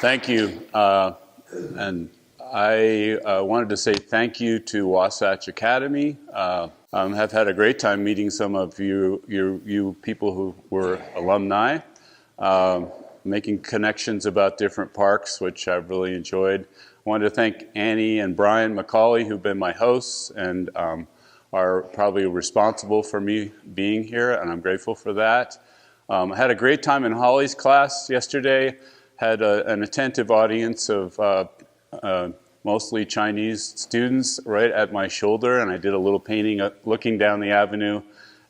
Thank you. And I wanted to say thank you to Wasatch Academy. Have had a great time meeting some of you people who were alumni, making connections about different parks, which I've really enjoyed. I wanted to thank Annie and Brian McCauley, who've been my hosts and are probably responsible for me being here, and I'm grateful for that. I had a great time in Holly's class yesterday. Had an attentive audience of mostly Chinese students right at my shoulder, and I did a little painting looking down the avenue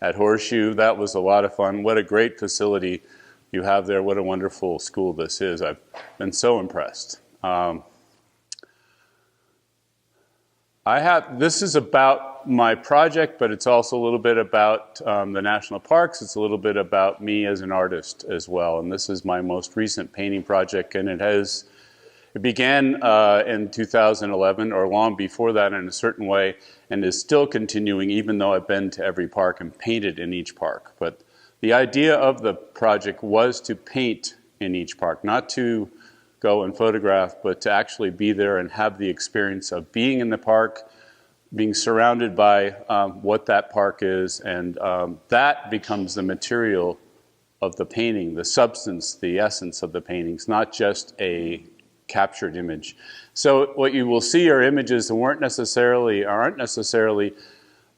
at Horseshoe. That was a lot of fun. What a great facility you have there. What a wonderful school this is. I've been so impressed. This is about my project, but it's also a little bit about the national parks. It's a little bit about me as an artist as well. And this is my most recent painting project, and it began in 2011, or long before that in a certain way, and is still continuing even though I've been to every park and painted in each park. But the idea of the project was to paint in each park, not to go and photograph, but to actually be there and have the experience of being in the park, being surrounded by what that park is, and that becomes the material of the painting, the substance, the essence of the paintings, not just a captured image. So what you will see are images that aren't necessarily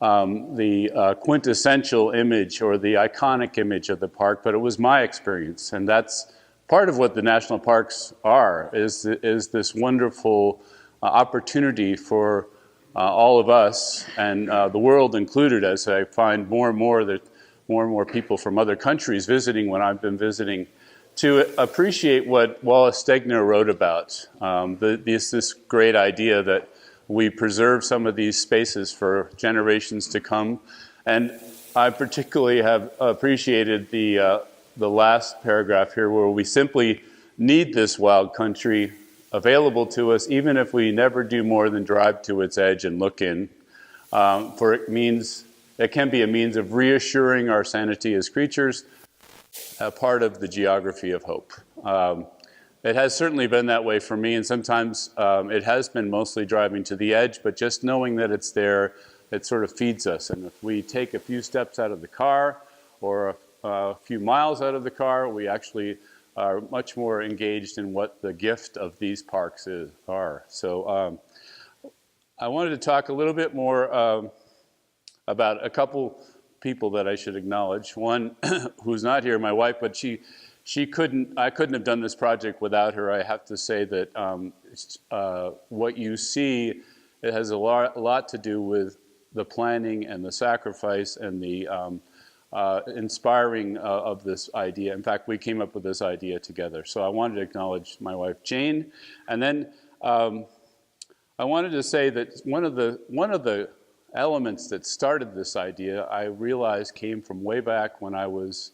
the quintessential image or the iconic image of the park, but it was my experience, and that's part of what the national parks are, is this wonderful opportunity for all of us, and the world included, as I find more and more people from other countries visiting when I've been visiting, to appreciate what Wallace Stegner wrote about, this great idea that we preserve some of these spaces for generations to come. And I particularly have appreciated the last paragraph here, where we simply need this wild country available to us, even if we never do more than drive to its edge and look in, for it can be a means of reassuring our sanity as creatures, a part of the geography of hope. It has certainly been that way for me, and sometimes it has been mostly driving to the edge, but just knowing that it's there, it sort of feeds us. And if we take a few steps out of the car, or a few miles out of the car, we actually are much more engaged in what the gift of these parks are. So I wanted to talk a little bit more about a couple people that I should acknowledge. One who's not here, my wife, but I couldn't have done this project without her. I have to say that what you see, it has a lot to do with the planning and the sacrifice and the inspiring of this idea. In fact, we came up with this idea together. So I wanted to acknowledge my wife, Jane. And then I wanted to say that one of the elements that started this idea, I realized came from way back when I was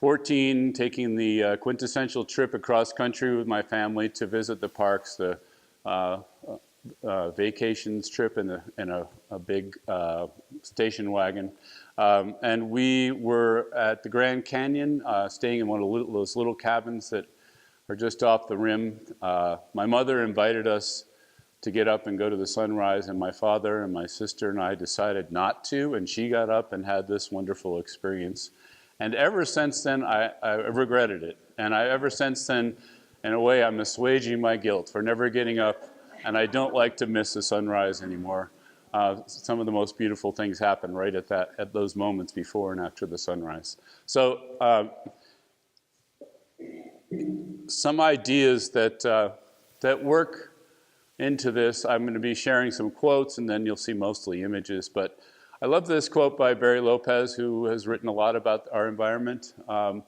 14, taking the quintessential trip across country with my family to visit the parks, the vacations trip in a big station wagon. And we were at the Grand Canyon, staying in one of those little cabins that are just off the rim. My mother invited us to get up and go to the sunrise, and my father and my sister and I decided not to, and she got up and had this wonderful experience. And ever since then, I regretted it. And ever since then, in a way, I'm assuaging my guilt for never getting up, and I don't like to miss the sunrise anymore. Some of the most beautiful things happen right at those moments before and after the sunrise. So some ideas that work into this. I'm going to be sharing some quotes, and then you'll see mostly images. But I love this quote by Barry Lopez, who has written a lot about our environment. And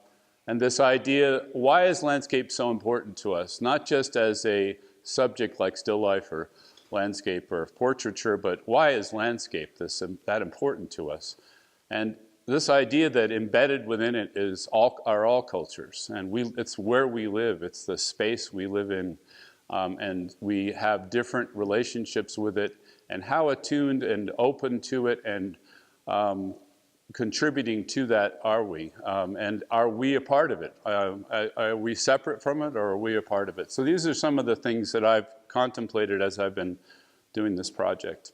this idea, why is landscape so important to us? Not just as a subject like still life or landscape or portraiture, but why is landscape that important to us? And this idea that embedded within it are all cultures, and it's where we live, it's the space we live in, and we have different relationships with it, and how attuned and open to it and contributing to that are we? And are we a part of it? Are we separate from it, or are we a part of it? So these are some of the things that I've contemplated as I've been doing this project.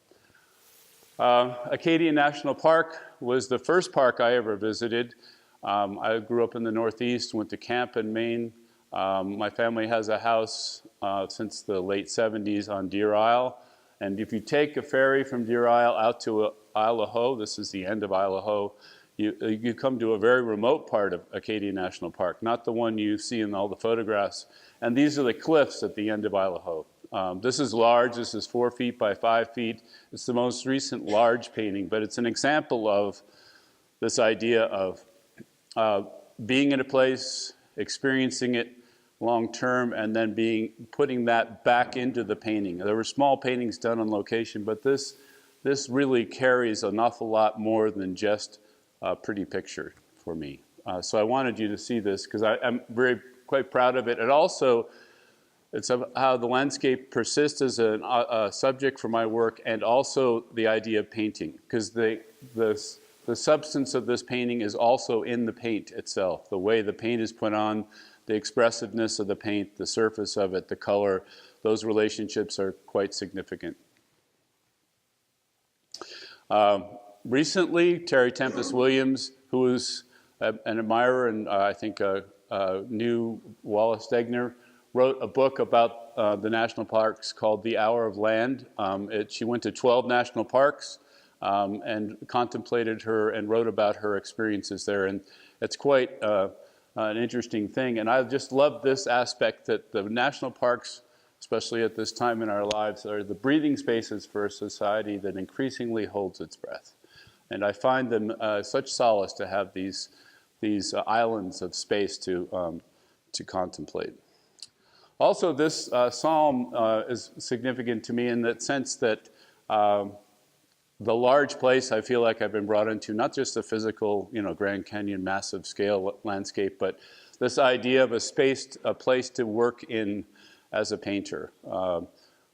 Acadia National Park was the first park I ever visited. I grew up in the Northeast, went to camp in Maine. My family has a house since the late 70s on Deer Isle. And if you take a ferry from Deer Isle out to Isle La Ho, this is the end of Isle La Ho, you come to a very remote part of Acadia National Park, not the one you see in all the photographs. And these are the cliffs at the end of Isle La Ho. This is large. This is 4 feet by 5 feet. It's the most recent large painting, but it's an example of this idea of being in a place, experiencing it long term, and then putting that back into the painting. There were small paintings done on location, but this really carries an awful lot more than just a pretty picture for me. So I wanted you to see this because I'm quite proud of it. And also, it's how the landscape persists as a subject for my work, and also the idea of painting, because the substance of this painting is also in the paint itself. The way the paint is put on, the expressiveness of the paint, the surface of it, the color, those relationships are quite significant. Recently, Terry Tempest Williams, who is an admirer and I think knew Wallace Stegner, wrote a book about the national parks called The Hour of Land. She went to 12 national parks and contemplated her and wrote about her experiences there. And it's quite an interesting thing. And I just love this aspect that the national parks, especially at this time in our lives, are the breathing spaces for a society that increasingly holds its breath. And I find them such solace to have these islands of space to contemplate. Also, this psalm is significant to me in that sense that the large place I feel like I've been brought into, not just a physical, Grand Canyon massive scale landscape, but this idea of a place to work in as a painter.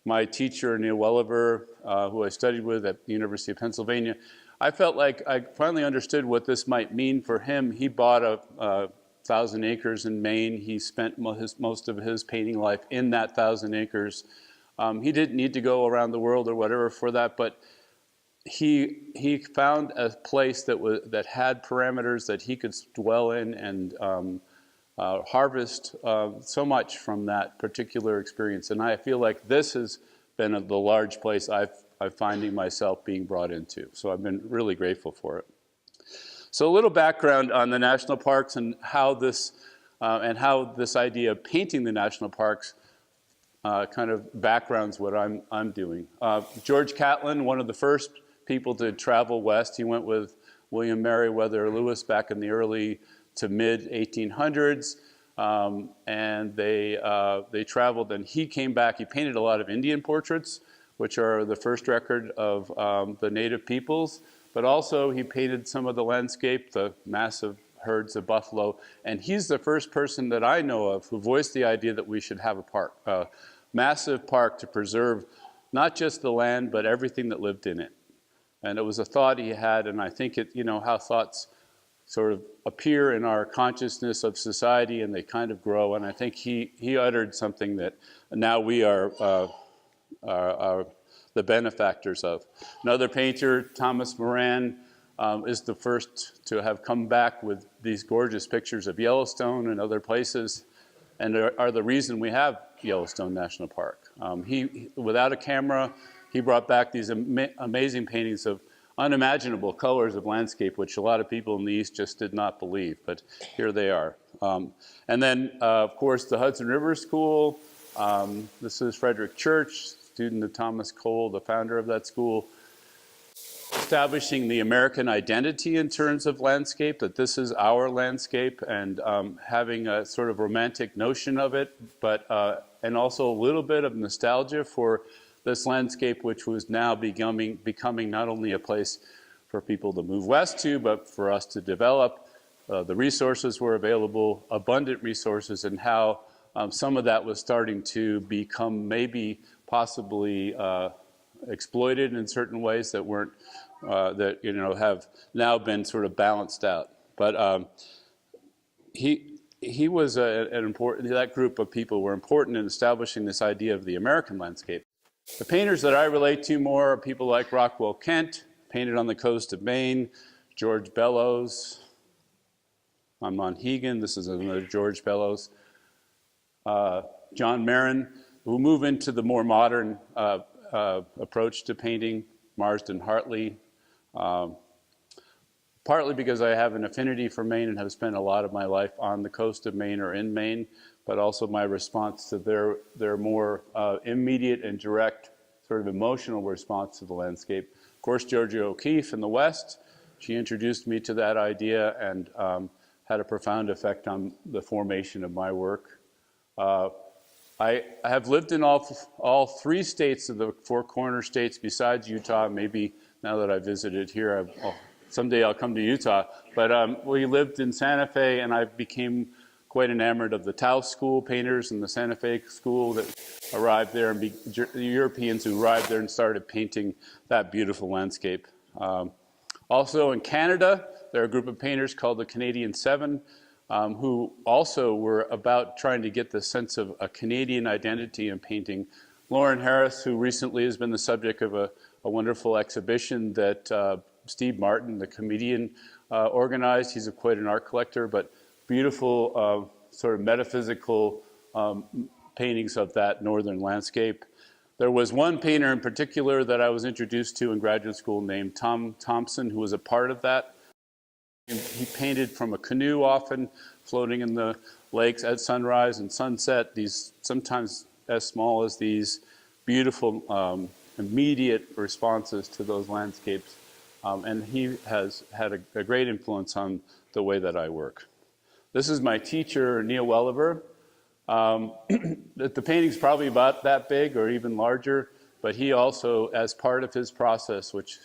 My teacher, Neil Welliver, who I studied with at the University of Pennsylvania, I felt like I finally understood what this might mean for him. He bought 1,000 acres in Maine. He spent most of his painting life in that 1,000 acres. He didn't need to go around the world or whatever for that, but he found a place that had parameters that he could dwell in and harvest so much from that particular experience. And I feel like this has been the large place I'm finding myself being brought into. So I've been really grateful for it. So a little background on the national parks and how this idea of painting the national parks kind of backgrounds what I'm doing. George Catlin, one of the first people to travel west, he went with William Meriwether Lewis back in the early to mid 1800s, and they traveled. And he came back. He painted a lot of Indian portraits, which are the first record of the native peoples. But also he painted some of the landscape, the massive herds of buffalo. And he's the first person that I know of who voiced the idea that we should have a park, a massive park to preserve not just the land, but everything that lived in it. And it was a thought he had, and I think how thoughts sort of appear in our consciousness of society, and they kind of grow. And I think he uttered something that now we are the benefactors of. Another painter, Thomas Moran, is the first to have come back with these gorgeous pictures of Yellowstone and other places, and are the reason we have Yellowstone National Park. He, without a camera, he brought back these amazing paintings of unimaginable colors of landscape, which a lot of people in the East just did not believe, but here they are. And then, of course, the Hudson River School. This is Frederick Church, student of Thomas Cole, the founder of that school, establishing the American identity in terms of landscape, that this is our landscape, and having a sort of romantic notion of it, but and also a little bit of nostalgia for this landscape, which was now becoming not only a place for people to move west to, but for us to develop. The resources were available, abundant resources, and how some of that was starting to become maybe possibly exploited in certain ways that weren't, that, have now been sort of balanced out. But he was an important, that group of people were important in establishing this idea of the American landscape. The painters that I relate to more are people like Rockwell Kent, painted on the coast of Maine, George Bellows, I'm Monhegan, this is another George Bellows, John Marin, who move into the more modern approach to painting, Marsden Hartley, partly because I have an affinity for Maine and have spent a lot of my life on the coast of Maine or in Maine, but also my response to their more immediate and direct sort of emotional response to the landscape. Of course, Georgia O'Keeffe in the West, she introduced me to that idea and had a profound effect on the formation of my work. I have lived in all 3 states of the 4 corner states besides Utah. Maybe now that I visited here, someday I'll come to Utah. But we lived in Santa Fe, and I became quite enamored of the Taos School painters and the Santa Fe School that arrived there, and the Europeans who arrived there and started painting that beautiful landscape. Also in Canada, there are a group of painters called the Canadian Seven, who also were about trying to get the sense of a Canadian identity in painting. Lauren Harris, who recently has been the subject of a wonderful exhibition that Steve Martin, the comedian, organized. He's quite an art collector, but beautiful sort of metaphysical paintings of that northern landscape. There was one painter in particular that I was introduced to in graduate school named Tom Thompson, who was a part of that. He painted from a canoe often, floating in the lakes at sunrise and sunset, these sometimes as small as these beautiful immediate responses to those landscapes. And he has had a great influence on the way that I work. This is my teacher, Neil Welliver. The painting's probably about that big or even larger, but he also, as part of his process, which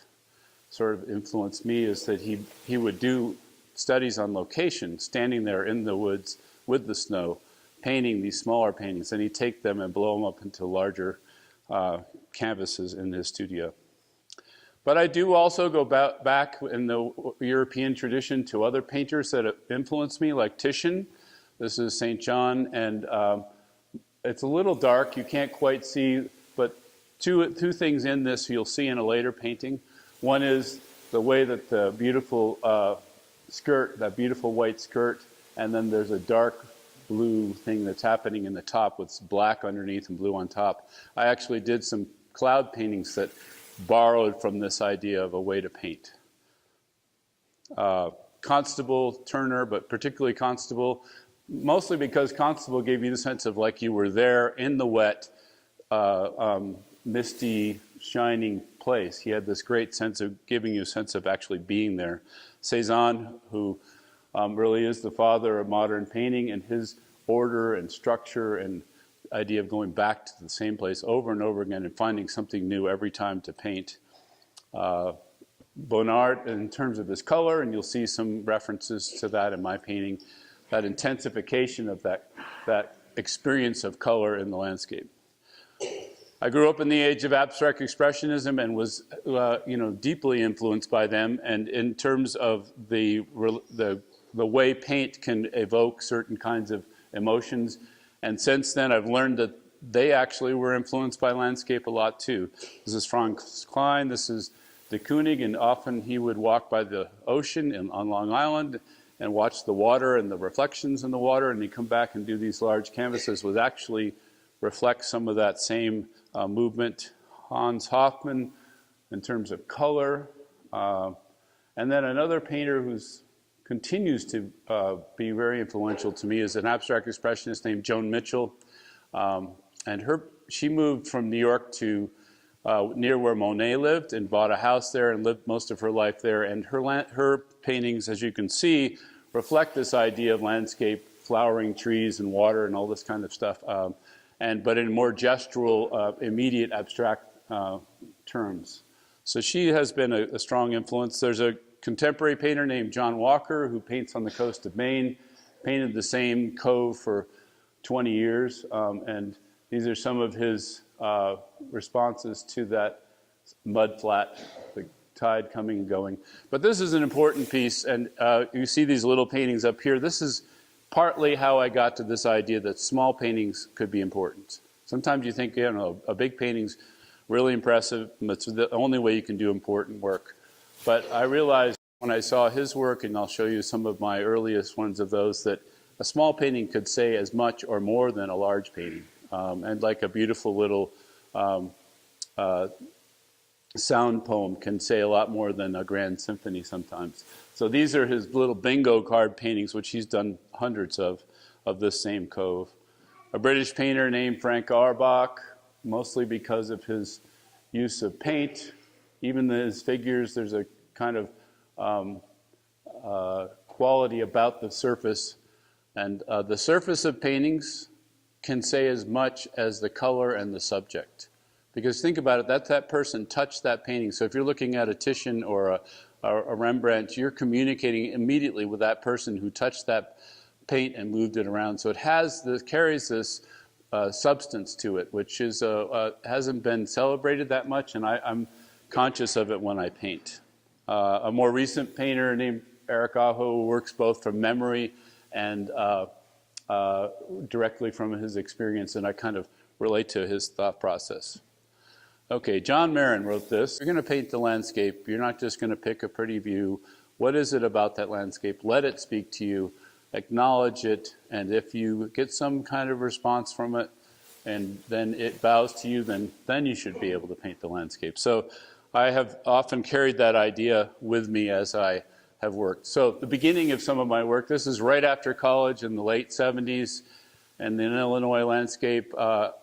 sort of influenced me, is that he would do studies on location, standing there in the woods with the snow, painting these smaller paintings, and he'd take them and blow them up into larger canvases in his studio. But I do also go back in the European tradition to other painters that have influenced me, like Titian. This is St. John, and it's a little dark, you can't quite see, but two things in this you'll see in a later painting. One is the way that the beautiful skirt, that beautiful white skirt, and then there's a dark blue thing that's happening in the top with black underneath and blue on top. I actually did some cloud paintings that borrowed from this idea of a way to paint. Constable, Turner, but particularly Constable, mostly because Constable gave you the sense of like you were there in the wet, misty, shining place. He had this great sense of giving you a sense of actually being there. Cezanne, who really is the father of modern painting, and his order and structure and idea of going back to the same place over and over again and finding something new every time to paint. Bonnard, in terms of his color, and you'll see some references to that in my painting, that intensification of that experience of color in the landscape. I grew up in the age of abstract expressionism and was deeply influenced by them, and in terms of the way paint can evoke certain kinds of emotions. And since then, I've learned that they actually were influenced by landscape a lot too. This is Franz Klein, this is de Kooning, and often he would walk by the ocean on Long Island and watch the water and the reflections in the water, and he'd come back and do these large canvases, would actually reflect some of that same movement. Hans Hofmann, in terms of color. And then another painter who's continues to be very influential to me is an abstract expressionist named Joan Mitchell. And she moved from New York to near where Monet lived and bought a house there and lived most of her life there. And her paintings, as you can see, reflect this idea of landscape, flowering trees and water and all this kind of stuff, but in more gestural, immediate, abstract terms. So she has been a strong influence. There's a contemporary painter named John Walker who paints on the coast of Maine, painted the same cove for 20 years, and these are some of his responses to that mud flat, the tide coming and going. But this is an important piece, and you see these little paintings up here. This is partly how I got to this idea that small paintings could be important. Sometimes you think, you know, a big painting's really impressive, and it's the only way you can do important work. But I realized when I saw his work, and I'll show you some of my earliest ones of those, that a small painting could say as much or more than a large painting. And like a beautiful little sound poem can say a lot more than a grand symphony sometimes. So these are his little bingo card paintings, which he's done hundreds of this same cove. A British painter named Frank Auerbach, mostly because of his use of paint. Even his figures, there's a kind of quality about the surface. And the surface of paintings can say as much as the color and the subject. Because think about it, that person touched that painting. So if you're looking at a Titian or a Rembrandt, you're communicating immediately with that person who touched that paint and moved it around. So it carries this substance to it, which hasn't been celebrated that much, and I'm conscious of it when I paint. A more recent painter named Eric Aho works both from memory and directly from his experience, and I kind of relate to his thought process. Okay, John Marin wrote this. You're going to paint the landscape. You're not just going to pick a pretty view. What is it about that landscape? Let it speak to you. Acknowledge it. And if you get some kind of response from it, and then it bows to you, then you should be able to paint the landscape. So I have often carried that idea with me as I have worked. So the beginning of some of my work, this is right after college in the late 70s, and in Illinois landscape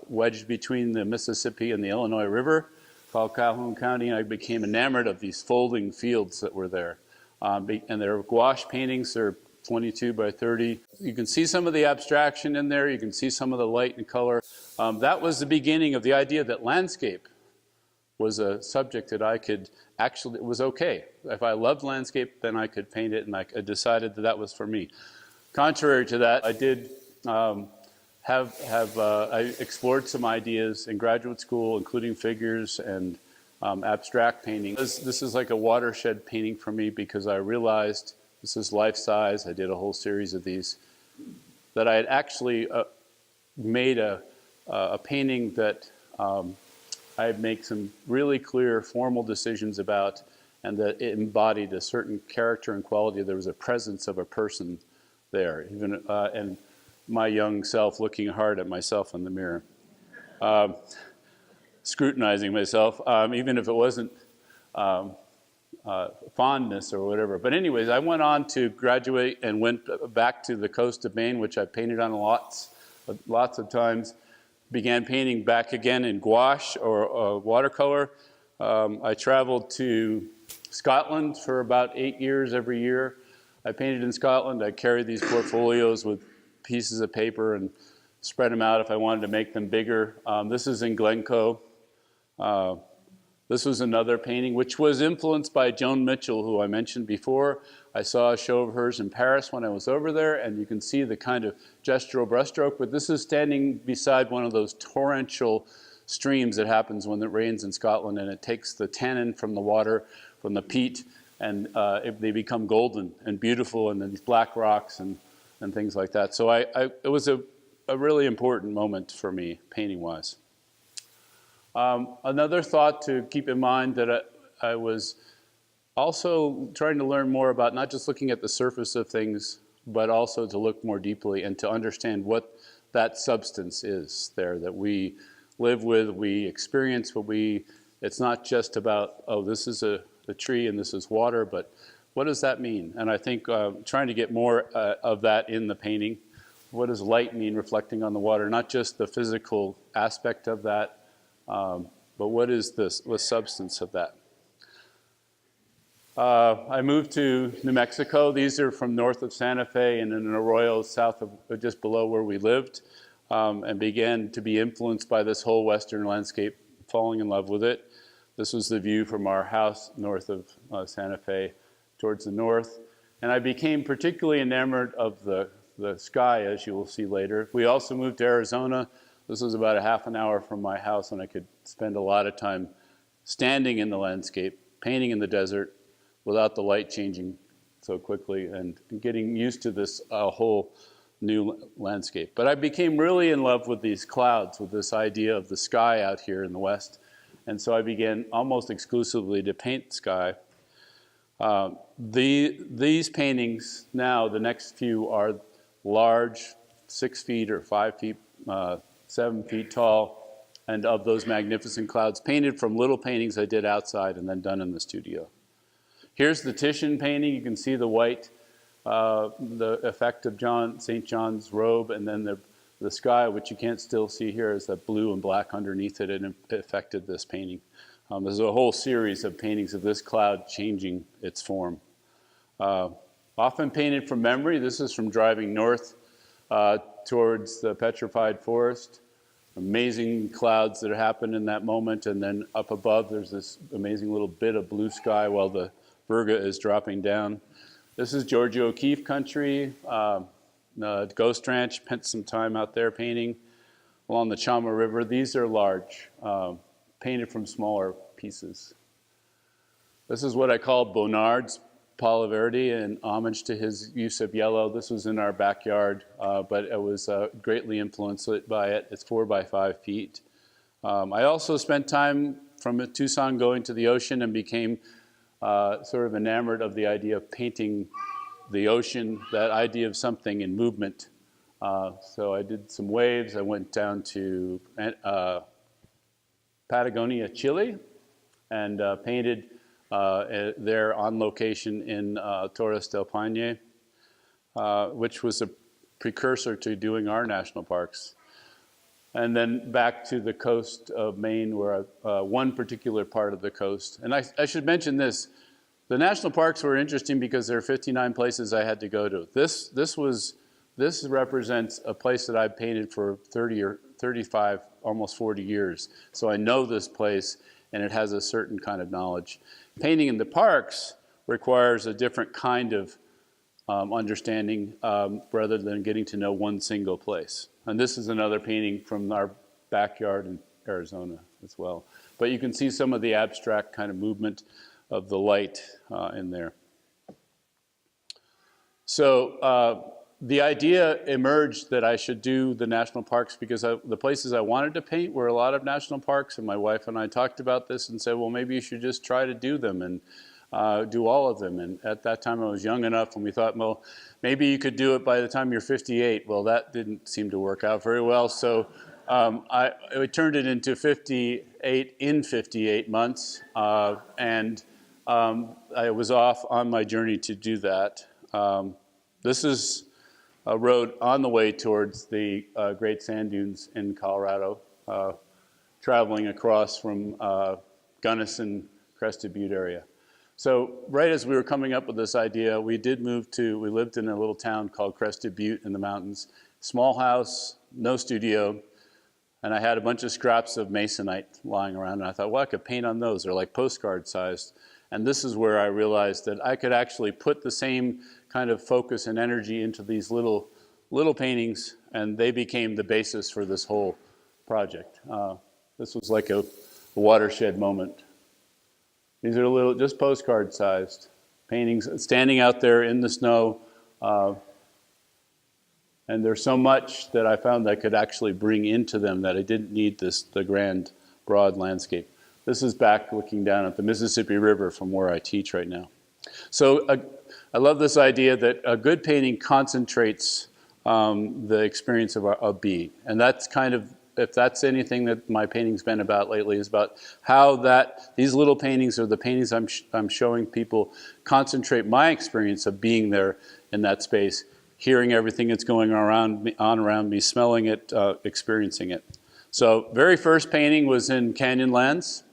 wedged between the Mississippi and the Illinois River called Calhoun County. And I became enamored of these folding fields that were there. And they're gouache paintings. They're 22 by 30. You can see some of the abstraction in there. You can see some of the light and color. That was the beginning of the idea that landscape was a subject that I could actually, it was okay. If I loved landscape, then I could paint it, and I decided that was for me. Contrary to that, I did I explored some ideas in graduate school, including figures and abstract painting. This is like a watershed painting for me because I realized, this is life size, I did a whole series of these, that I had actually made a painting that I had made some really clear formal decisions about, and that it embodied a certain character and quality. There was a presence of a person there, even and my young self looking hard at myself in the mirror, scrutinizing myself, even if it wasn't fondness or whatever. But anyways, I went on to graduate and went back to the coast of Maine, which I painted on lots of times. Began painting back again in gouache or watercolor. I traveled to Scotland for about 8 years every year. I painted in Scotland. I carried these portfolios with pieces of paper and spread them out if I wanted to make them bigger. This is in Glencoe. This was another painting which was influenced by Joan Mitchell, who I mentioned before. I saw a show of hers in Paris when I was over there, and you can see the kind of gestural brushstroke, but this is standing beside one of those torrential streams that happens when it rains in Scotland, and it takes the tannin from the water, from the peat, and they become golden and beautiful, and then these black rocks and things like that. So it was a really important moment for me, painting-wise. Another thought to keep in mind that I was also trying to learn more about, not just looking at the surface of things, but also to look more deeply and to understand what that substance is there that we live with, we experience, but it's not just about, oh, this is a tree and this is water, but what does that mean? And I think trying to get more of that in the painting. What does light mean reflecting on the water? Not just the physical aspect of that, but what is the substance of that? I moved to New Mexico. These are from north of Santa Fe and in Arroyo, south of just below where we lived, and began to be influenced by this whole western landscape, falling in love with it. This was the view from our house north of Santa Fe towards the north. And I became particularly enamored of the sky, as you will see later. We also moved to Arizona. This was about a half an hour from my house, and I could spend a lot of time standing in the landscape, painting in the desert without the light changing so quickly, and getting used to this whole new landscape. But I became really in love with these clouds, with this idea of the sky out here in the west. And so I began almost exclusively to paint sky. These paintings now, the next few, are large, 6 feet or 5 feet, 7 feet tall, and of those magnificent clouds, painted from little paintings I did outside and then done in the studio. Here's the Titian painting. You can see the white, the effect of St. John's robe, and then the sky, which you can't still see here, is that blue and black underneath it, and it affected this painting. There's a whole series of paintings of this cloud changing its form. Often painted from memory. This is from driving north towards the petrified forest. Amazing clouds that happen in that moment, and then up above there's this amazing little bit of blue sky while the Virga is dropping down. This is Georgia O'Keeffe country, Ghost Ranch. Spent some time out there painting along the Chama River. These are large, painted from smaller pieces. This is what I call Bonnard's Palo Verde, in homage to his use of yellow. This was in our backyard, but it was greatly influenced by it. It's 4 by 5 feet. I also spent time from Tucson going to the ocean and became sort of enamored of the idea of painting the ocean, that idea of something in movement. So I did some waves. I went down to Patagonia, Chile, and painted there on location in Torres del Paine, which was a precursor to doing our national parks. And then back to the coast of Maine, where one particular part of the coast. And I should mention this. The national parks were interesting because there are 59 places I had to go to. This represents a place that I've painted for 30 or 35, almost 40 years. So I know this place, and it has a certain kind of knowledge. Painting in the parks requires a different kind of understanding rather than getting to know one single place. And this is another painting from our backyard in Arizona as well. But you can see some of the abstract kind of movement of the light in there. So the idea emerged that I should do the national parks because the places I wanted to paint were a lot of national parks, and my wife and I talked about this and said, well, maybe you should just try to do them and do all of them. And at that time I was young enough, and we thought, well, maybe you could do it by the time you're 58. Well, that didn't seem to work out very well, so I turned it into 58 in 58 months, and I was off on my journey to do that. This is a road on the way towards the Great Sand Dunes in Colorado, traveling across from Gunnison, Crested Butte area. So right as we were coming up with this idea, we lived in a little town called Crested Butte in the mountains. Small house, no studio, and I had a bunch of scraps of masonite lying around, and I thought, well, I could paint on those. They're like postcard sized. And this is where I realized that I could actually put the same kind of focus and energy into these little paintings, and they became the basis for this whole project. This was like a watershed moment. These are just postcard sized paintings standing out there in the snow. And there's so much that I found I could actually bring into them that I didn't need the grand, broad landscape. This is back looking down at the Mississippi River from where I teach right now. So I love this idea that a good painting concentrates the experience of being. And that's kind of, if that's anything that my painting's been about lately, is about how these little paintings, or the paintings I'm showing people, concentrate my experience of being there in that space, hearing everything that's going on around me, smelling it, experiencing it. So very first painting was in Canyonlands.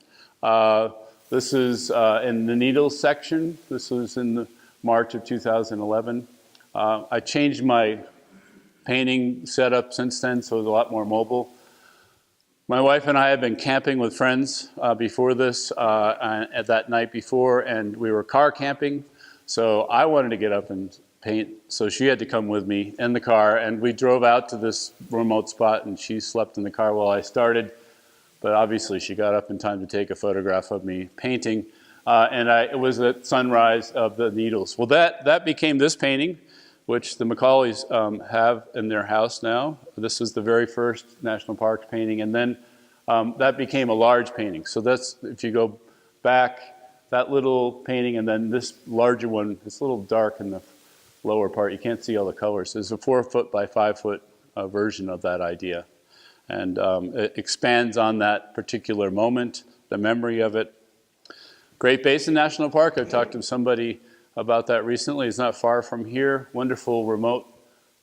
This is in the Needles section. This was in March of 2011. I changed my painting setup since then, so it's a lot more mobile. My wife and I had been camping with friends before this, at that night before, and we were car camping. So I wanted to get up and paint, so she had to come with me in the car, and we drove out to this remote spot, and she slept in the car while I started but obviously she got up in time to take a photograph of me painting. It was at sunrise of the Needles. Well, that became this painting, which the Macaulays have in their house now. This is the very first National Park painting, and then that became a large painting. So that's, if you go back, that little painting, and then this larger one, it's a little dark in the lower part. You can't see all the colors. It's a 4-foot by 5-foot version of that idea. And it expands on that particular moment, the memory of it. Great Basin National Park, I've talked to somebody about that recently. It's not far from here, wonderful remote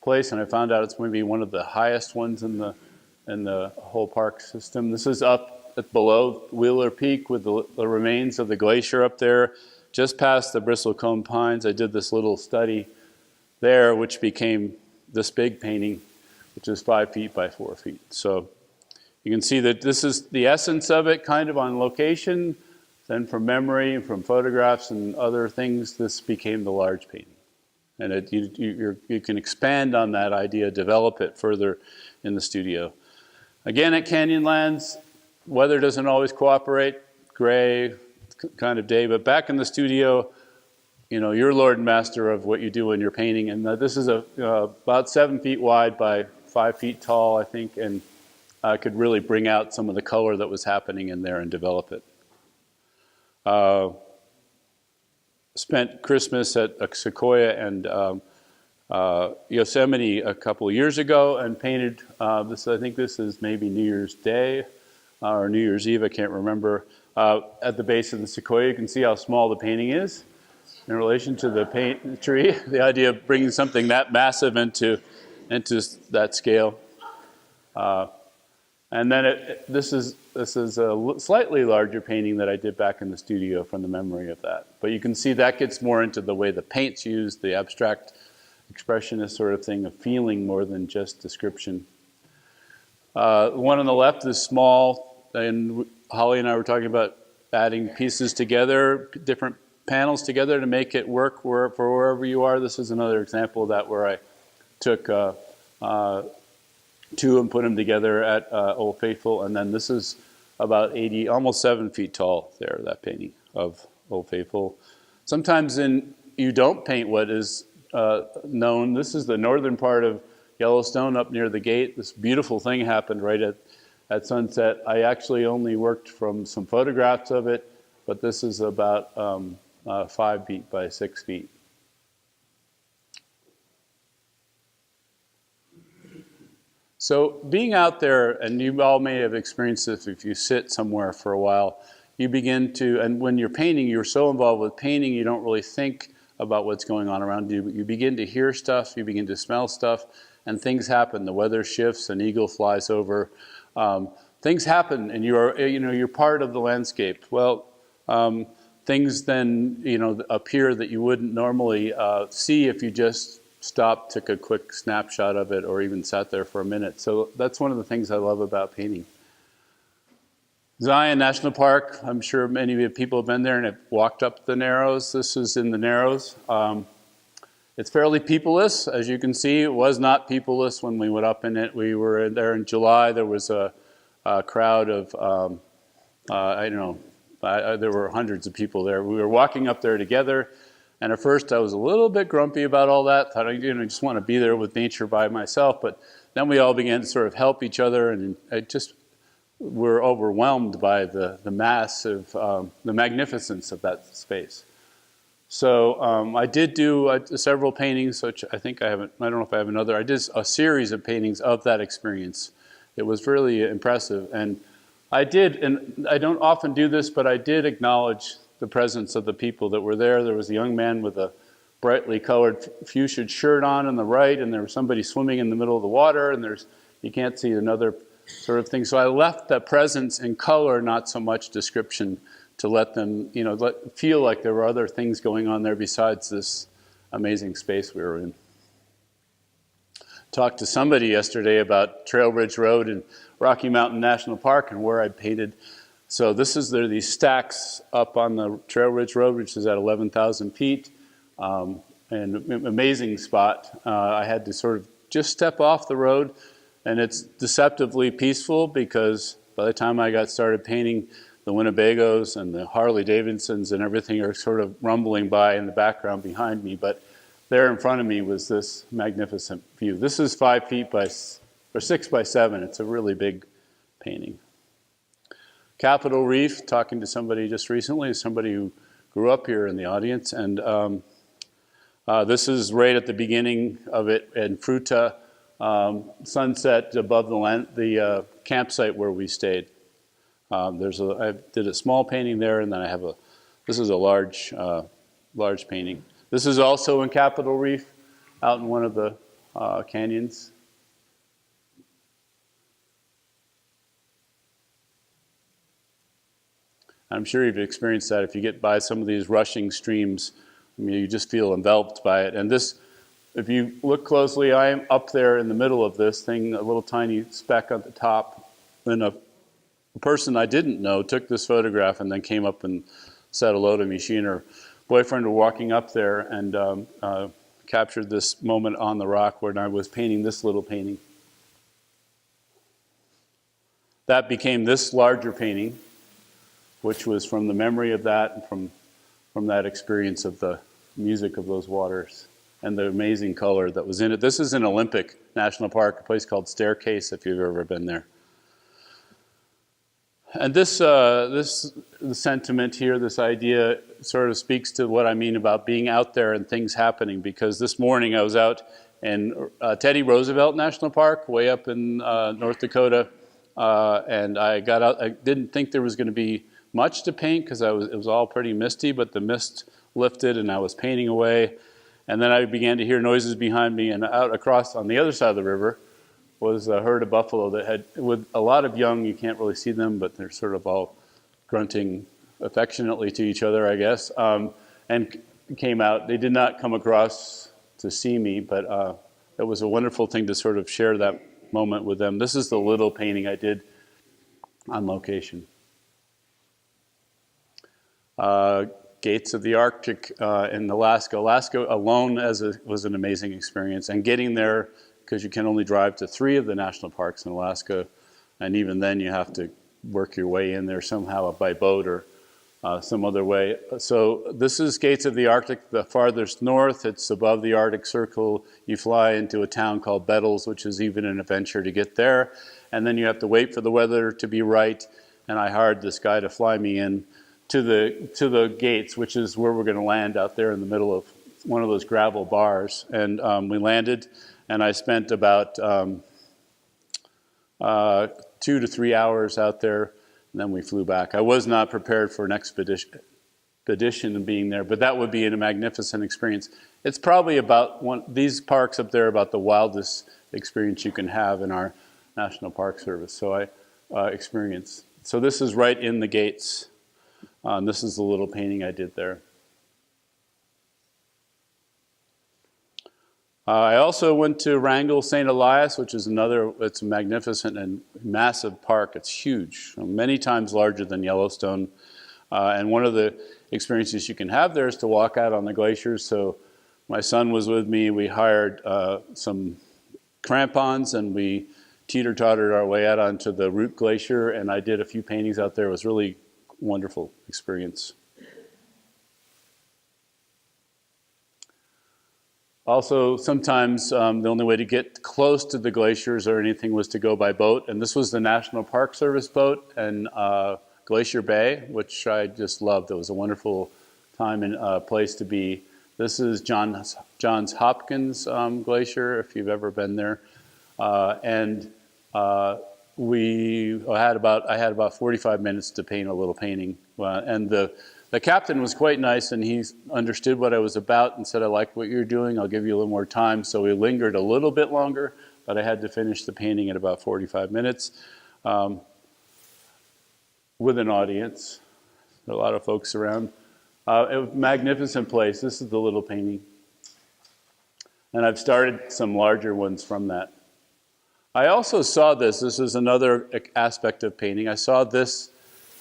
place, and I found out it's maybe one of the highest ones in the whole park system. This is up at below Wheeler Peak with the remains of the glacier up there, just past the bristlecone pines. I did this little study there, which became this big painting, which is 5 feet by 4 feet. So you can see that this is the essence of it, kind of on location. Then from memory and from photographs and other things, this became the large painting. And you can expand on that idea, develop it further in the studio. Again, at Canyonlands, weather doesn't always cooperate, gray kind of day, but back in the studio, you know, you're Lord and Master of what you do in your painting. And this is about 7 feet wide by 5 feet tall, I think, and I could really bring out some of the color that was happening in there and develop it. Spent Christmas at Sequoia and Yosemite a couple of years ago and painted this. I think this is maybe New Year's Day or New Year's Eve, I can't remember. At the base of the Sequoia, you can see how small the painting is in relation to the tree. The idea of bringing something that massive into that scale. And then this is a slightly larger painting that I did back in the studio from the memory of that. But you can see that gets more into the way the paint's used, the abstract expressionist sort of thing of feeling more than just description. The one on the left is small, and Holly and I were talking about adding pieces together, different panels together to make it work for wherever you are. This is another example of that where I took two and put them together at Old Faithful, and then this is about 80, almost 7 feet tall there, that painting of Old Faithful. Sometimes you don't paint what is known. This is the northern part of Yellowstone up near the gate. This beautiful thing happened right at sunset. I actually only worked from some photographs of it, but this is about 5 feet by 6 feet. So being out there, and you all may have experienced this if you sit somewhere for a while, you begin to, and when you're painting, you're so involved with painting, you don't really think about what's going on around you. You begin to hear stuff, you begin to smell stuff, and things happen. The weather shifts, an eagle flies over. Things happen, and you're part of the landscape. Well, things then appear that you wouldn't normally see if you just stopped, took a quick snapshot of it, or even sat there for a minute. So that's one of the things I love about painting. Zion National Park, I'm sure many of you people have been there and have walked up the Narrows. This is in the Narrows. It's fairly peopleless, as you can see. It was not peopleless when we went up in it. We were there in July. There was a crowd of, there were hundreds of people there. We were walking up there together. And at first I was a little bit grumpy about all that. Thought I just want to be there with nature by myself. But then we all began to sort of help each other, and we're overwhelmed by the massive, the magnificence of that space. So I did do several paintings, which I think I don't know if I have another. I did a series of paintings of that experience. It was really impressive. And I don't often do this, but I did acknowledge the presence of the people that were there. There was a young man with a brightly colored fuchsia shirt on the right, and there was somebody swimming in the middle of the water, and you can't see another sort of thing. So I left that presence in color, not so much description, to let them feel like there were other things going on there besides this amazing space we were in. Talked to somebody yesterday about Trail Ridge Road and Rocky Mountain National Park and where I painted. So there are these stacks up on the Trail Ridge Road, which is at 11,000 feet, and an amazing spot. I had to sort of just step off the road, and it's deceptively peaceful because by the time I got started painting, the Winnebagos and the Harley Davidsons and everything are sort of rumbling by in the background behind me. But there in front of me was this magnificent view. This is 5 feet by, or 6 by 7. It's a really big painting. Capitol Reef, talking to somebody just recently, somebody who grew up here in the audience. And this is right at the beginning of it in Fruta, sunset above the campsite where we stayed. I did a small painting there, and then I have this is a large painting. This is also in Capitol Reef, out in one of the canyons. I'm sure you've experienced that. If you get by some of these rushing streams, I mean, you just feel enveloped by it. And this, if you look closely, I am up there in the middle of this thing, a little tiny speck on the top. And a person I didn't know took this photograph and then came up and said hello to me. She and her boyfriend were walking up there and captured this moment on the rock when I was painting this little painting. That became this larger painting, which was from the memory of that and from that experience of the music of those waters and the amazing color that was in it. This is in Olympic National Park, a place called Staircase, if you've ever been there. And this sentiment here, this idea, sort of speaks to what I mean about being out there and things happening, because this morning I was out in Teddy Roosevelt National Park, way up in North Dakota, and I got out. I didn't think there was going to be much to paint because it was all pretty misty, but the mist lifted and I was painting away. And then I began to hear noises behind me, and out across on the other side of the river was a herd of buffalo that had, with a lot of young, you can't really see them, but they're sort of all grunting affectionately to each other, I guess, and came out. They did not come across to see me, but it was a wonderful thing to sort of share that moment with them. This is the little painting I did on location. Gates of the Arctic in Alaska. Alaska alone was an amazing experience. And getting there, because you can only drive to 3 of the national parks in Alaska, and even then you have to work your way in there somehow by boat or some other way. So this is Gates of the Arctic, the farthest north. It's above the Arctic Circle. You fly into a town called Bettles, which is even an adventure to get there. And then you have to wait for the weather to be right. And I hired this guy to fly me in to the gates, which is where we're going to land out there in the middle of one of those gravel bars. And we landed, and I spent about 2 to 3 hours out there, and then we flew back. I was not prepared for an expedition and being there, but that would be a magnificent experience. It's probably about these parks up there about the wildest experience you can have in our National Park Service. So I experienced. So this is right in the gates. And this is the little painting I did there. I also went to Wrangell St. Elias, which is it's a magnificent and massive park. It's huge, many times larger than Yellowstone. And one of the experiences you can have there is to walk out on the glaciers. So my son was with me. We hired some crampons and we teeter-tottered our way out onto the Root Glacier, and I did a few paintings out there. It was really wonderful experience. Also, sometimes the only way to get close to the glaciers or anything was to go by boat, and this was the National Park Service boat in Glacier Bay, which I just loved. It was a wonderful time and place to be. This is Johns Hopkins Glacier, if you've ever been there, and I had about 45 minutes to paint a little painting, and the captain was quite nice, and he understood what I was about and said, "I like what you're doing, I'll give you a little more time." So we lingered a little bit longer, but I had to finish the painting in about 45 minutes with an audience, a lot of folks around. A magnificent place. This is the little painting, and I've started some larger ones from that. I also saw this is another aspect of painting. I saw this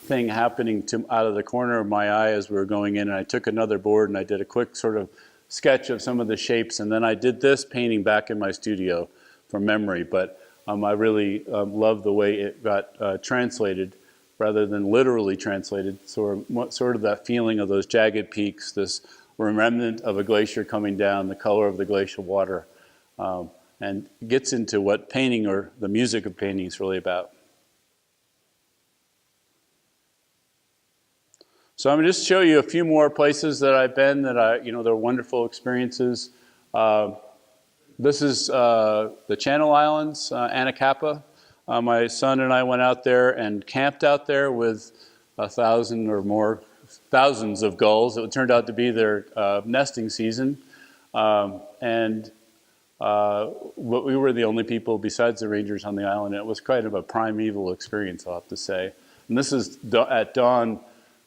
thing happening out of the corner of my eye as we were going in, and I took another board and I did a quick sort of sketch of some of the shapes, and then I did this painting back in my studio from memory. But I really love the way it got translated rather than literally translated. So sort of that feeling of those jagged peaks, this remnant of a glacier coming down, the color of the glacial water, and gets into what painting or the music of painting is really about. So I'm going to just show you a few more places that I've been that they're wonderful experiences. This is the Channel Islands, Anacapa. My son and I went out there and camped out there with 1,000 or more, thousands of gulls. It turned out to be their nesting season. We were the only people besides the rangers on the island. It was kind of a primeval experience, I'll have to say. And this is at dawn.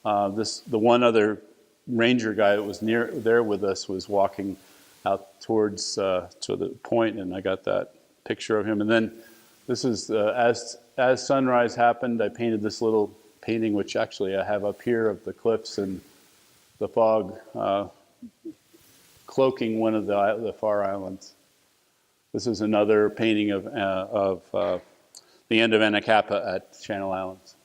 The one other ranger guy that was near there with us was walking out towards to the point, and I got that picture of him. And then this is as sunrise happened, I painted this little painting, which actually I have up here, of the cliffs and the fog cloaking one of the far islands. This is another painting of the end of Anacapa at Channel Islands.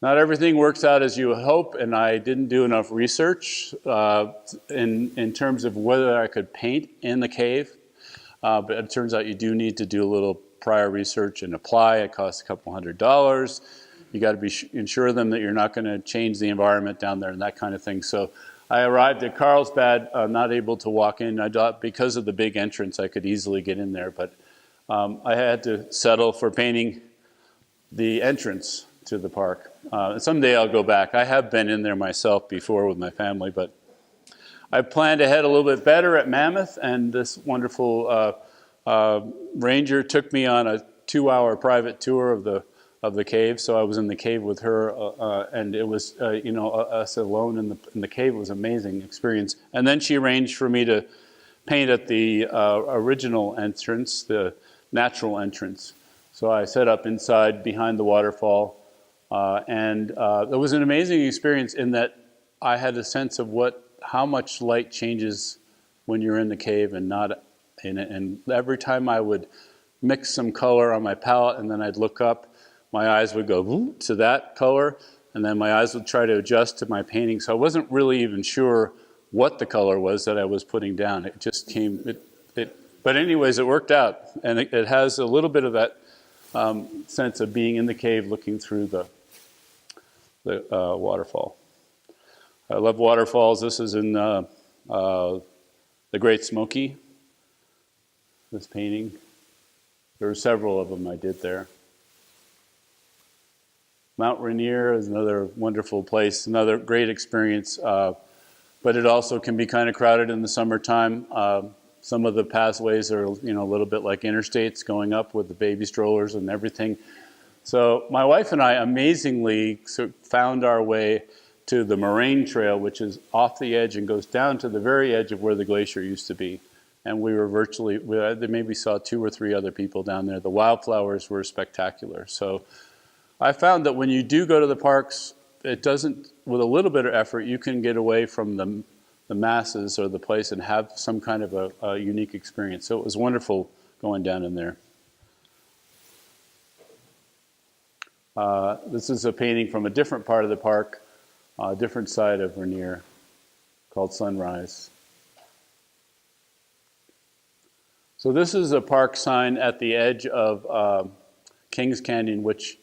Not everything works out as you hope, and I didn't do enough research in terms of whether I could paint in the cave. But it turns out you do need to do a little prior research and apply. It costs a couple $100. You got to ensure them that you're not going to change the environment down there and that kind of thing. So I arrived at Carlsbad, not able to walk in. I thought because of the big entrance I could easily get in there, but I had to settle for painting the entrance to the park. Someday I'll go back. I have been in there myself before with my family, but I planned ahead a little bit better at Mammoth, and this wonderful ranger took me on a 2-hour private tour of the cave. So I was in the cave with her, and it was us alone in the cave. It was an amazing experience. And then she arranged for me to paint at the original entrance, the natural entrance. So I set up inside behind the waterfall. And it was an amazing experience in that I had a sense of how much light changes when you're in the cave and not in it. And every time I would mix some color on my palette and then I'd look up, my eyes would go to that color, and then my eyes would try to adjust to my painting. So I wasn't really even sure what the color was that I was putting down. It just came. But anyways, it worked out, and it has a little bit of that sense of being in the cave, looking through the waterfall. I love waterfalls. This is in the Great Smoky, this painting. There were several of them I did there. Mount Rainier is another wonderful place, another great experience, but it also can be kind of crowded in the summertime. Some of the pathways are, a little bit like interstates going up with the baby strollers and everything. So my wife and I amazingly found our way to the Moraine Trail, which is off the edge and goes down to the very edge of where the glacier used to be. And we maybe saw 2 or 3 other people down there. The wildflowers were spectacular. So I found that when you do go to the parks, with a little bit of effort, you can get away from the masses or the place and have some kind of a unique experience. So it was wonderful going down in there. This is a painting from a different part of the park, a different side of Rainier, called Sunrise. So this is a park sign at the edge of Kings Canyon, which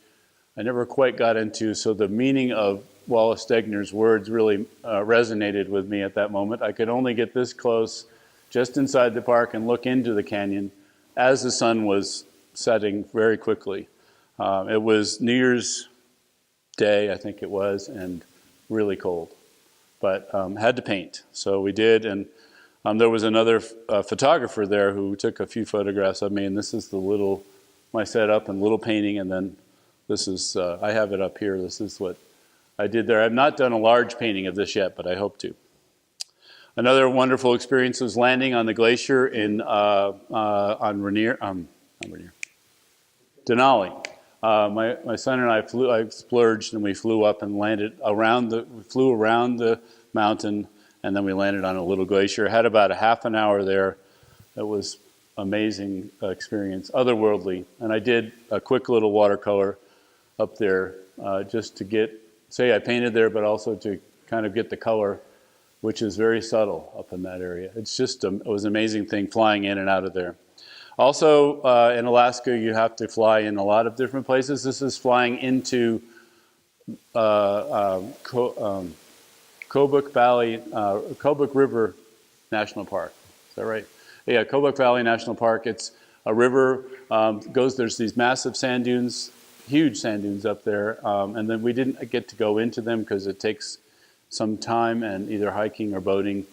I never quite got into. So the meaning of Wallace Stegner's words really resonated with me at that moment. I could only get this close, just inside the park, and look into the canyon as the sun was setting very quickly. It was New Year's Day, I think it was, and really cold, but had to paint. So we did, and there was another photographer there who took a few photographs of me, and this is my setup and little painting, and then this is, I have it up here. This is what I did there. I've not done a large painting of this yet, but I hope to. Another wonderful experience was landing on the glacier on Rainier, Denali. My son and I splurged, and we flew up and landed flew around the mountain, and then we landed on a little glacier. Had about a half an hour there. It was amazing experience, otherworldly. And I did a quick little watercolor up there just to say I painted there, but also to kind of get the color, which is very subtle up in that area. It's just, it was an amazing thing flying in and out of there. Also, in Alaska, you have to fly in a lot of different places. This is flying into Kobuk Valley, Kobuk River National Park. Is that right? Yeah, Kobuk Valley National Park. It's a river, there's these massive sand dunes, huge sand dunes up there. And then we didn't get to go into them because it takes some time and either hiking or boating.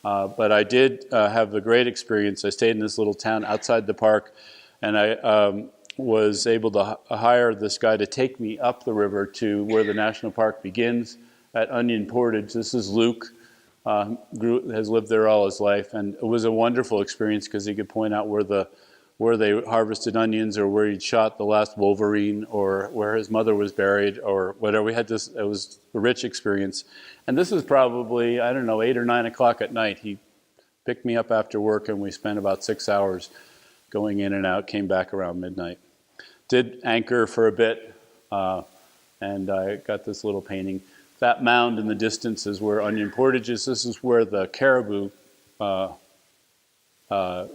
But I did have a great experience. I stayed in this little town outside the park, and I was able to hire this guy to take me up the river to where the national park begins at Onion Portage. This is Luke, has lived there all his life, and it was a wonderful experience because he could point out where they harvested onions, or where he'd shot the last wolverine, or where his mother was buried, or whatever. It was a rich experience. And this was probably, I don't know, 8 or 9 o'clock at night. He picked me up after work, and we spent about 6 hours going in and out, came back around midnight. Did anchor for a bit, and I got this little painting. That mound in the distance is where Onion Portage is. This is where the caribou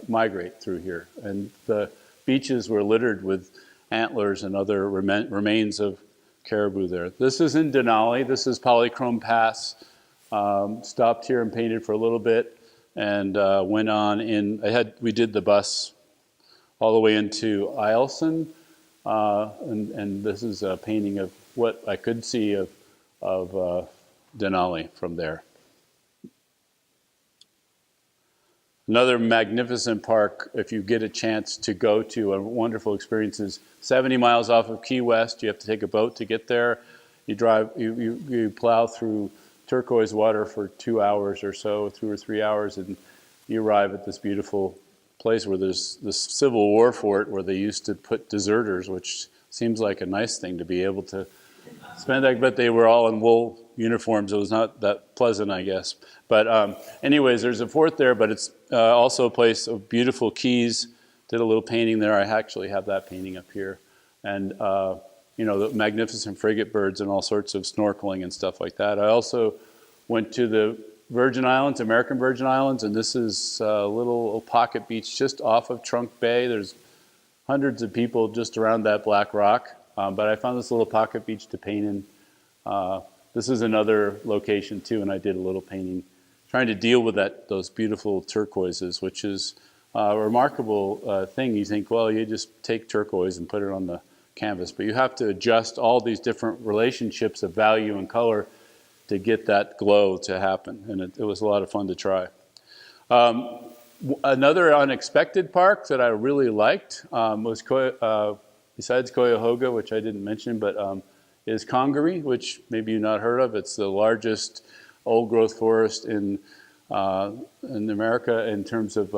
migrate through here. And the beaches were littered with antlers and other remains of caribou there. This is in Denali. This is Polychrome Pass. Stopped here and painted for a little bit, and went on in. We did the bus all the way into Eielson, and this is a painting of what I could see of Denali from there. Another magnificent park, if you get a chance to go to, a wonderful experience, is 70 miles off of Key West. You have to take a boat to get there. You drive, you plow through turquoise water for 2 hours or so, 2 or 3 hours, and you arrive at this beautiful place where there's this Civil War fort where they used to put deserters, which seems like a nice thing to be able to spend that, but they were all in wool uniforms. It was not that pleasant, I guess. But anyways, there's a fort there, but it's also a place of beautiful keys. Did a little painting there. I actually have that painting up here. And, the magnificent frigate birds and all sorts of snorkeling and stuff like that. I also went to the Virgin Islands, American Virgin Islands, and this is a little pocket beach just off of Trunk Bay. There's hundreds of people just around that black rock. But I found this little pocket beach to paint in. This is another location too, and I did a little painting trying to deal with those beautiful turquoises, which is a remarkable thing. You think, well, you just take turquoise and put it on the canvas, but you have to adjust all these different relationships of value and color to get that glow to happen, and it was a lot of fun to try. Another unexpected park that I really liked was, besides Cuyahoga, which I didn't mention, but is Congaree, which maybe you've not heard of. It's the largest old-growth forest in America in terms of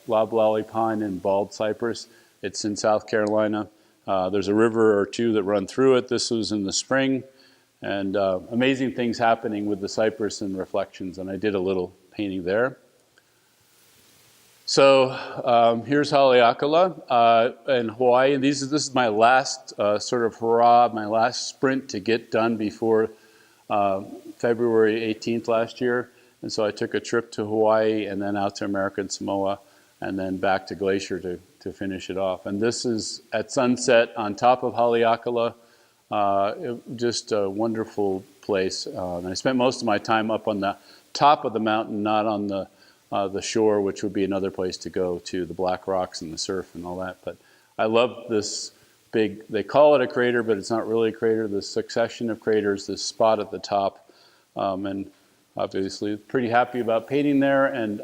loblolly pine and bald cypress. It's in South Carolina. There's a river or two that run through it. This was in the spring, and amazing things happening with the cypress and reflections, and I did a little painting there. So here's Haleakala in Hawaii, and this is my last sort of hurrah, my last sprint to get done before February 18th last year. And so I took a trip to Hawaii and then out to American Samoa and then back to Glacier to finish it off. And this is at sunset on top of Haleakala, just a wonderful place. And I spent most of my time up on the top of the mountain, not on the shore, which would be another place to go to, the black rocks and the surf and all that. But I love this big, they call it a crater, but it's not really a crater, this succession of craters, this spot at the top. And obviously pretty happy about painting there. And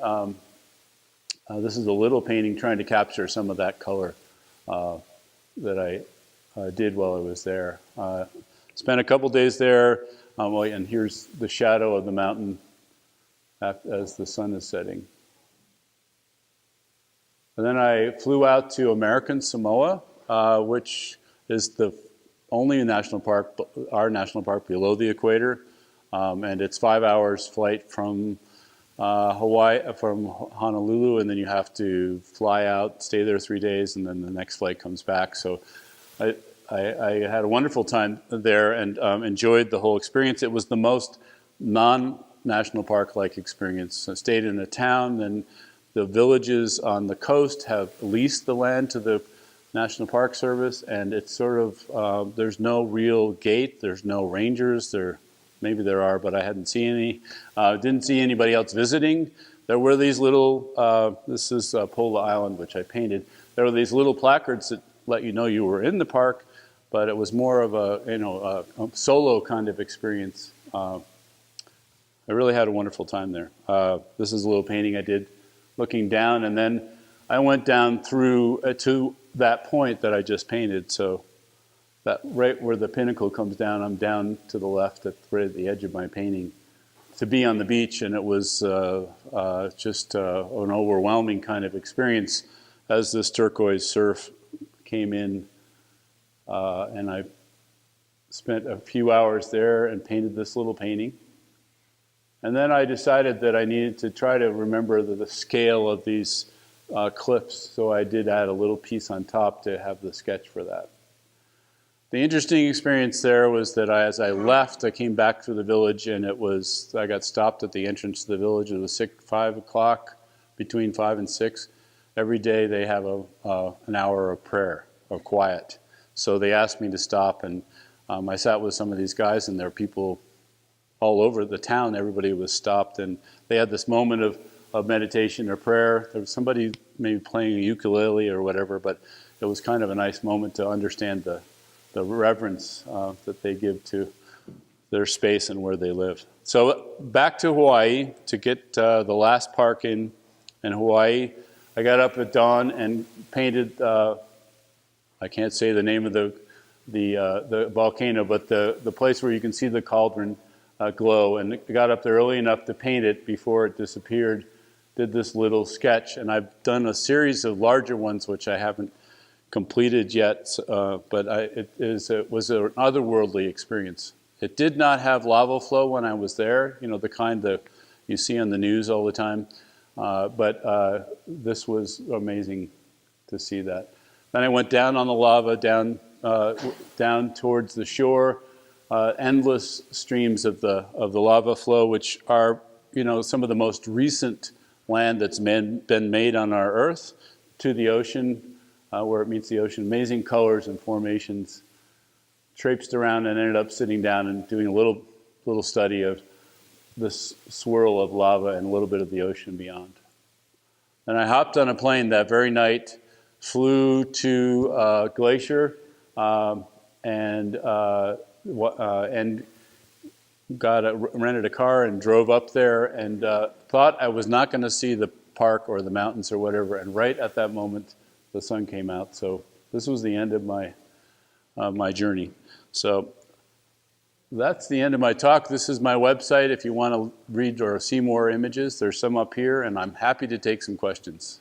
this is a little painting trying to capture some of that color that I did while I was there. Spent a couple days there, and here's the shadow of the mountain as the sun is setting. And then I flew out to American Samoa, which is the only national park, our national park below the equator. And it's 5 hours flight from Hawaii from Honolulu, and then you have to fly out, stay there 3 days, and then the next flight comes back. So I had a wonderful time there and enjoyed the whole experience. It was the most non-national park-like experience. I stayed in a town, and the villages on the coast have leased the land to the National Park Service, and it's sort of, there's no real gate, there's no rangers, maybe there are, but I hadn't seen any. Didn't see anybody else visiting. There were these little, this is Pola Island, which I painted. There were these little placards that let you know you were in the park, but it was more of a solo kind of experience. I really had a wonderful time there. This is a little painting I did looking down, and then I went down through to that point that I just painted. So that right where the pinnacle comes down, I'm down to the left right at the edge of my painting to be on the beach, and it was just an overwhelming kind of experience as this turquoise surf came in, and I spent a few hours there and painted this little painting. And then I decided that I needed to try to remember the scale of these cliffs, so I did add a little piece on top to have the sketch for that. The interesting experience there was that as I left, I came back through the village, and I got stopped at the entrance to the village. It was 5 o'clock, between 5 and 6. Every day they have an hour of prayer, of quiet. So they asked me to stop, and I sat with some of these guys, and there were people all over the town. Everybody was stopped, and they had this moment of meditation or prayer. There was somebody maybe playing a ukulele or whatever, but it was kind of a nice moment to understand the reverence that they give to their space and where they live. So back to Hawaii to get the last park in Hawaii. I got up at dawn and painted, I can't say the name of the volcano, but the place where you can see the cauldron glow, and I got up there early enough to paint it before it disappeared. Did this little sketch, and I've done a series of larger ones which I haven't completed yet, but it was an otherworldly experience. It did not have lava flow when I was there, the kind that you see on the news all the time, but this was amazing to see that. Then I went down on the lava, down towards the shore, endless streams of the lava flow, which are some of the most recent land that's been made on our Earth, to the ocean, where it meets the ocean. Amazing colors and formations. Traipsed around and ended up sitting down and doing a little study of this swirl of lava and a little bit of the ocean beyond. And I hopped on a plane that very night, flew to Glacier, and rented a car and drove up there, and thought I was not going to see the park or the mountains or whatever. And right at that moment, the sun came out. So this was the end of my journey. So that's the end of my talk. This is my website. If you want to read or see more images, there's some up here, and I'm happy to take some questions.